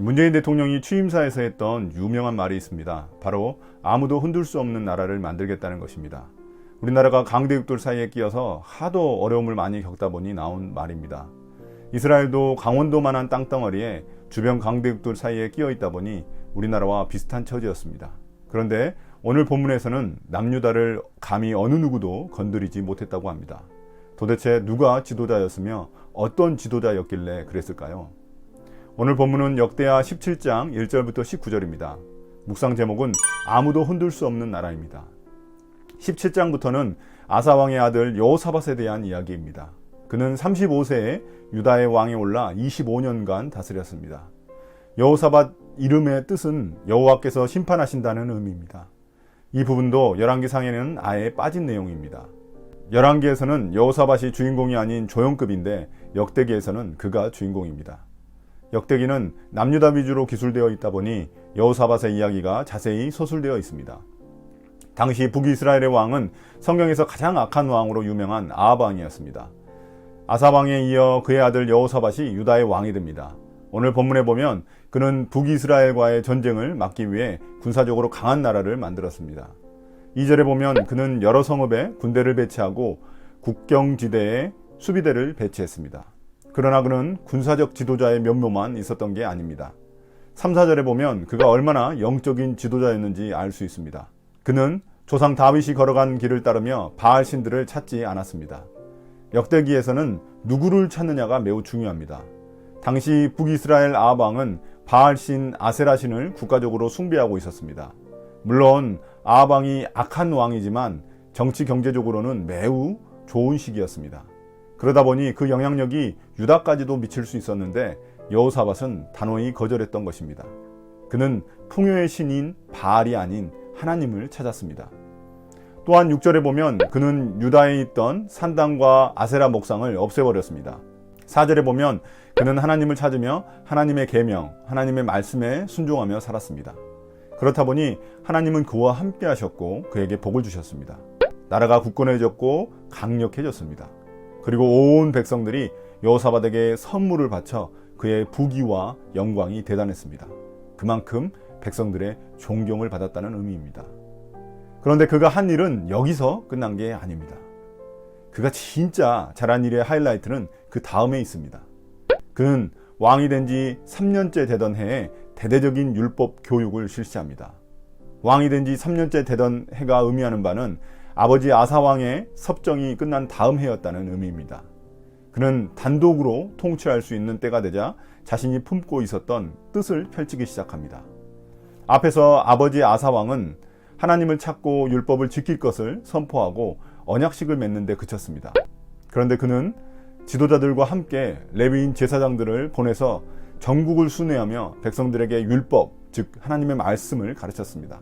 문재인 대통령이 취임사에서 했던 유명한 말이 있습니다. 바로 아무도 흔들 수 없는 나라를 만들겠다는 것입니다. 우리나라가 강대국들 사이에 끼어서 하도 어려움을 많이 겪다 보니 나온 말입니다. 이스라엘도 강원도만한 땅덩어리에 주변 강대국들 사이에 끼어 있다 보니 우리나라와 비슷한 처지였습니다. 그런데 오늘 본문에서는 남유다를 감히 어느 누구도 건드리지 못했다고 합니다. 도대체 누가 지도자였으며 어떤 지도자였길래 그랬을까요? 오늘 본문은 역대하 17장 1절부터 19절입니다. 묵상 제목은 아무도 흔들 수 없는 나라입니다. 17장부터는 아사왕의 아들 여호사밧에 대한 이야기입니다. 그는 35세에 유다의 왕에 올라 25년간 다스렸습니다. 여호사밧 이름의 뜻은 여호와께서 심판하신다는 의미입니다. 이 부분도 열왕기상에는 아예 빠진 내용입니다. 열왕기에서는 여호사밧이 주인공이 아닌 조연급인데 역대기에서는 그가 주인공입니다. 역대기는 남유다 위주로 기술되어 있다 보니 여호사밧의 이야기가 자세히 소술되어 있습니다. 당시 북이스라엘의 왕은 성경에서 가장 악한 왕으로 유명한 아합 왕이었습니다. 아사 왕에 이어 그의 아들 여호사밧이 유다의 왕이 됩니다. 오늘 본문에 보면 그는 북이스라엘과의 전쟁을 막기 위해 군사적으로 강한 나라를 만들었습니다. 2절에 보면 그는 여러 성읍에 군대를 배치하고 국경지대에 수비대를 배치했습니다. 그러나 그는 군사적 지도자의 면모만 있었던 게 아닙니다. 3, 4절에 보면 그가 얼마나 영적인 지도자였는지 알 수 있습니다. 그는 조상 다윗이 걸어간 길을 따르며 바알 신들을 찾지 않았습니다. 역대기에서는 누구를 찾느냐가 매우 중요합니다. 당시 북이스라엘 아합 왕은 바알 신 아세라 신을 국가적으로 숭배하고 있었습니다. 물론 아합 왕이 악한 왕이지만 정치 경제적으로는 매우 좋은 시기였습니다. 그러다 보니 그 영향력이 유다까지도 미칠 수 있었는데 여호사밧은 단호히 거절했던 것입니다. 그는 풍요의 신인 바알이 아닌 하나님을 찾았습니다. 또한 6절에 보면 그는 유다에 있던 산당과 아세라 목상을 없애버렸습니다. 4절에 보면 그는 하나님을 찾으며 하나님의 계명, 하나님의 말씀에 순종하며 살았습니다. 그렇다 보니 하나님은 그와 함께 하셨고 그에게 복을 주셨습니다. 나라가 굳건해졌고 강력해졌습니다. 그리고 온 백성들이 여호사밧에게 선물을 바쳐 그의 부귀와 영광이 대단했습니다. 그만큼 백성들의 존경을 받았다는 의미입니다. 그런데 그가 한 일은 여기서 끝난 게 아닙니다. 그가 진짜 잘한 일의 하이라이트는 그 다음에 있습니다. 그는 왕이 된 지 3년째 되던 해에 대대적인 율법 교육을 실시합니다. 왕이 된 지 3년째 되던 해가 의미하는 바는 아버지 아사왕의 섭정이 끝난 다음 해였다는 의미입니다. 그는 단독으로 통치할 수 있는 때가 되자 자신이 품고 있었던 뜻을 펼치기 시작합니다. 앞에서 아버지 아사왕은 하나님을 찾고 율법을 지킬 것을 선포하고 언약식을 맺는 데 그쳤습니다. 그런데 그는 지도자들과 함께 레위인 제사장들을 보내서 전국을 순회하며 백성들에게 율법, 즉 하나님의 말씀을 가르쳤습니다.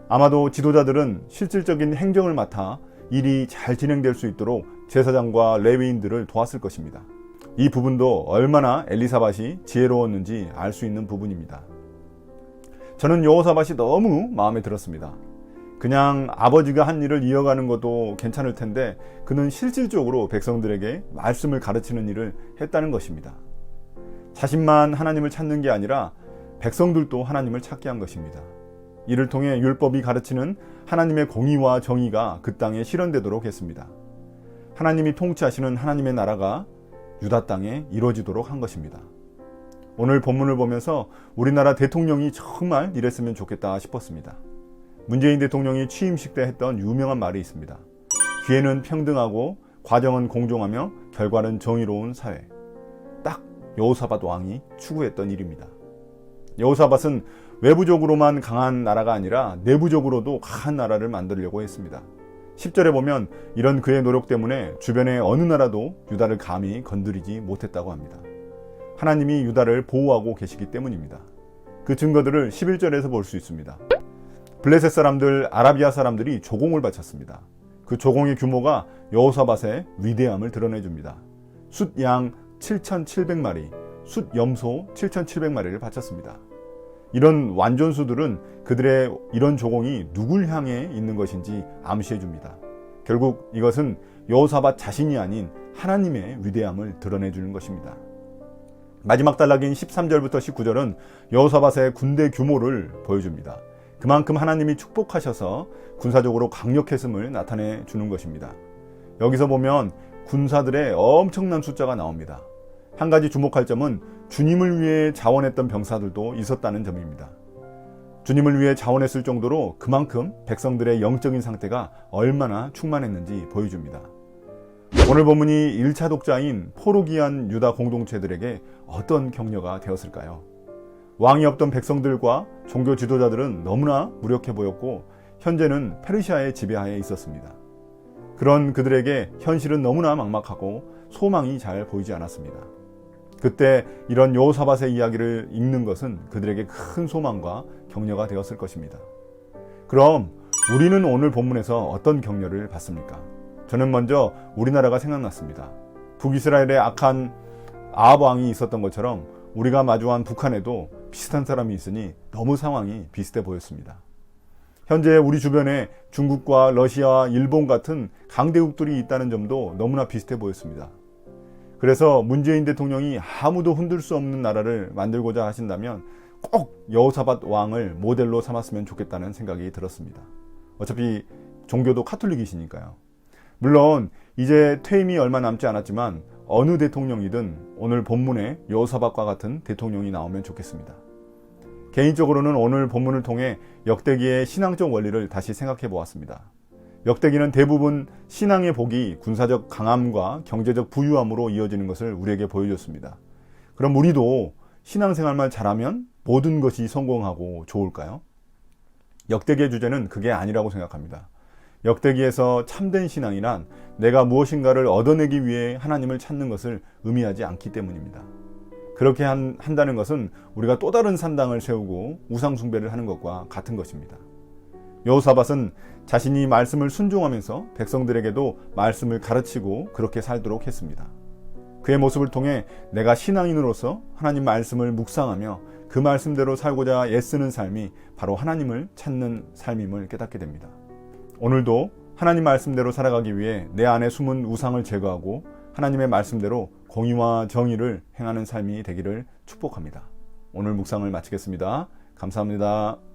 아마도 지도자들은 실질적인 행정을 맡아 일이 잘 진행될 수 있도록 제사장과 레위인들을 도왔을 것입니다. 이 부분도 얼마나 엘리사밧이 지혜로웠는지 알 수 있는 부분입니다. 저는 여호사밧이 너무 마음에 들었습니다. 그냥 아버지가 한 일을 이어가는 것도 괜찮을 텐데 그는 실질적으로 백성들에게 말씀을 가르치는 일을 했다는 것입니다. 자신만 하나님을 찾는 게 아니라 백성들도 하나님을 찾게 한 것입니다. 이를 통해 율법이 가르치는 하나님의 공의와 정의가 그 땅에 실현되도록 했습니다. 하나님이 통치하시는 하나님의 나라가 유다 땅에 이루어지도록 한 것입니다. 오늘 본문을 보면서 우리나라 대통령이 정말 이랬으면 좋겠다 싶었습니다. 문재인 대통령이 취임식 때 했던 유명한 말이 있습니다. 기회는 평등하고 과정은 공정하며 결과는 정의로운 사회. 딱 여호사밧 왕이 추구했던 일입니다. 여호사밧은 외부적으로만 강한 나라가 아니라 내부적으로도 강한 나라를 만들려고 했습니다. 10절에 보면 이런 그의 노력 때문에 주변의 어느 나라도 유다를 감히 건드리지 못했다고 합니다. 하나님이 유다를 보호하고 계시기 때문입니다. 그 증거들을 11절에서 볼 수 있습니다. 블레셋 사람들, 아라비아 사람들이 조공을 바쳤습니다. 그 조공의 규모가 여호사밧의 위대함을 드러내줍니다. 숫양 7,700마리, 숫염소 7,700마리를 바쳤습니다. 이런 완전수들은 그들의 이런 조공이 누굴 향해 있는 것인지 암시해 줍니다. 결국 이것은 여호사밧 자신이 아닌 하나님의 위대함을 드러내 주는 것입니다. 마지막 단락인 13절부터 19절은 여호사밧의 군대 규모를 보여줍니다. 그만큼 하나님이 축복하셔서 군사적으로 강력했음을 나타내 주는 것입니다. 여기서 보면 군사들의 엄청난 숫자가 나옵니다. 한 가지 주목할 점은 주님을 위해 자원했던 병사들도 있었다는 점입니다. 주님을 위해 자원했을 정도로 그만큼 백성들의 영적인 상태가 얼마나 충만했는지 보여줍니다. 오늘 본문이 1차 독자인 포로기한 유다 공동체들에게 어떤 격려가 되었을까요? 왕이 없던 백성들과 종교 지도자들은 너무나 무력해 보였고 현재는 페르시아의 지배하에 있었습니다. 그런 그들에게 현실은 너무나 막막하고 소망이 잘 보이지 않았습니다. 그때 이런 여호사밧의 이야기를 읽는 것은 그들에게 큰 소망과 격려가 되었을 것입니다. 그럼 우리는 오늘 본문에서 어떤 격려를 받습니까? 저는 먼저 우리나라가 생각났습니다. 북이스라엘의 악한 아합 왕이 있었던 것처럼 우리가 마주한 북한에도 비슷한 사람이 있으니 너무 상황이 비슷해 보였습니다. 현재 우리 주변에 중국과 러시아와 일본 같은 강대국들이 있다는 점도 너무나 비슷해 보였습니다. 그래서 문재인 대통령이 아무도 흔들 수 없는 나라를 만들고자 하신다면 꼭 여호사밧 왕을 모델로 삼았으면 좋겠다는 생각이 들었습니다. 어차피 종교도 카톨릭이시니까요. 물론 이제 퇴임이 얼마 남지 않았지만 어느 대통령이든 오늘 본문에 여호사밧과 같은 대통령이 나오면 좋겠습니다. 개인적으로는 오늘 본문을 통해 역대기의 신앙적 원리를 다시 생각해 보았습니다. 역대기는 대부분 신앙의 복이 군사적 강함과 경제적 부유함으로 이어지는 것을 우리에게 보여줬습니다. 그럼 우리도 신앙생활만 잘하면 모든 것이 성공하고 좋을까요? 역대기의 주제는 그게 아니라고 생각합니다. 역대기에서 참된 신앙이란 내가 무엇인가를 얻어내기 위해 하나님을 찾는 것을 의미하지 않기 때문입니다. 그렇게 한다는 것은 우리가 또 다른 산당을 세우고 우상 숭배를 하는 것과 같은 것입니다. 여호사밧은 자신이 말씀을 순종하면서 백성들에게도 말씀을 가르치고 그렇게 살도록 했습니다. 그의 모습을 통해 내가 신앙인으로서 하나님 말씀을 묵상하며 그 말씀대로 살고자 애쓰는 삶이 바로 하나님을 찾는 삶임을 깨닫게 됩니다. 오늘도 하나님 말씀대로 살아가기 위해 내 안에 숨은 우상을 제거하고 하나님의 말씀대로 공의와 정의를 행하는 삶이 되기를 축복합니다. 오늘 묵상을 마치겠습니다. 감사합니다.